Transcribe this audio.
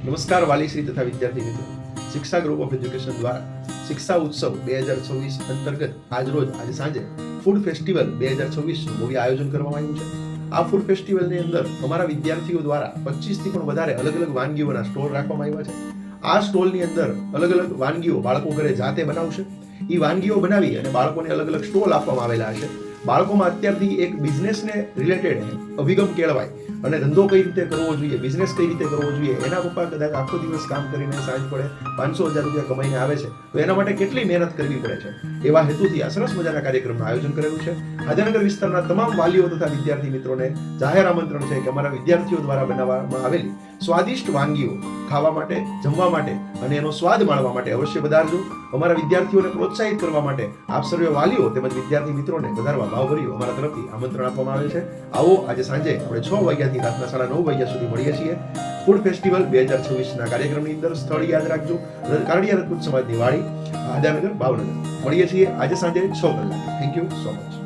નમસ્કાર વાલીશ્રી તથા વિદ્યાર્થી મિત્રો, શિક્ષા ગ્રુપ ઓફ એજ્યુકેશન દ્વારા શિક્ષા ઉત્સવ 2026 અંતર્ગત આજે સાંજે ફૂડ ફેસ્ટિવલ 2026નું ભવ્ય આયોજન કરવામાં આવ્યું છે. આ ફૂડ ફેસ્ટિવલની અંદર અમારા વિદ્યાર્થીઓ દ્વારા 25 થી પણ વધારે અલગ અલગ વાનગીઓના સ્ટોલ રાખવામાં આવ્યા છે. આ સ્ટોલની અંદર અલગ અલગ વાનગીઓ બાળકો ઘરે જાતે બનાવશે. એ વાનગીઓ બનાવી અને બાળકોને અલગ અલગ સ્ટોલ આપવામાં આવેલા હશે. બાળકોમાં અત્યારથી એક બિઝનેસને રિલેટેડ અભિગમ કેળવાય અને ધંધો કઈ રીતે કરવો જોઈએ, બિઝનેસ કઈ રીતે કરવો જોઈએ. એના પપ્પા કદાચ આખો દિવસ કામ કરીને સાંજ પડે 500,000 રૂપિયા કમાઈને આવે છે, તો એના માટે કેટલી મહેનત કરવી પડે છે. એવા હેતુથી આ સરસ મજાના કાર્યક્રમનું આયોજન કરેલું છે. ગાંધીનગર વિસ્તારના તમામ વાલીઓ તથા વિદ્યાર્થી મિત્રોને જાહેર આમંત્રણ છે કે અમારા વિદ્યાર્થીઓ દ્વારા બનાવવામાં આવેલી સ્વાદિષ્ટ વાનગીઓ ખાવા માટે, જમવા માટે અને એનો સ્વાદ માણવા માટે અવશ્ય પધારજો. અમારા વિદ્યાર્થીઓને પ્રોત્સાહિત કરવા માટે આપ સર્વે વાલીઓ તેમજ વિદ્યાર્થી મિત્રોને પધારવા ભાવભર્યું અમારા તરફથી આમંત્રણ આપવામાં આવે છે. આવો આજે સાંજે આપણે 6 વાગ્યાથી રાતના 9:30 વાગ્યા સુધી મળીએ છીએ. ફૂડ ફેસ્ટિવલ 2026ના કાર્યક્રમની અંદર સ્થળ યાદ રાખજો, કારડિયા રજપૂત સમાજની વાડી, ગાંધીનગર, ભાવનગર. મળીએ છીએ આજે સાંજે 6 કલાકે. Thank you so much.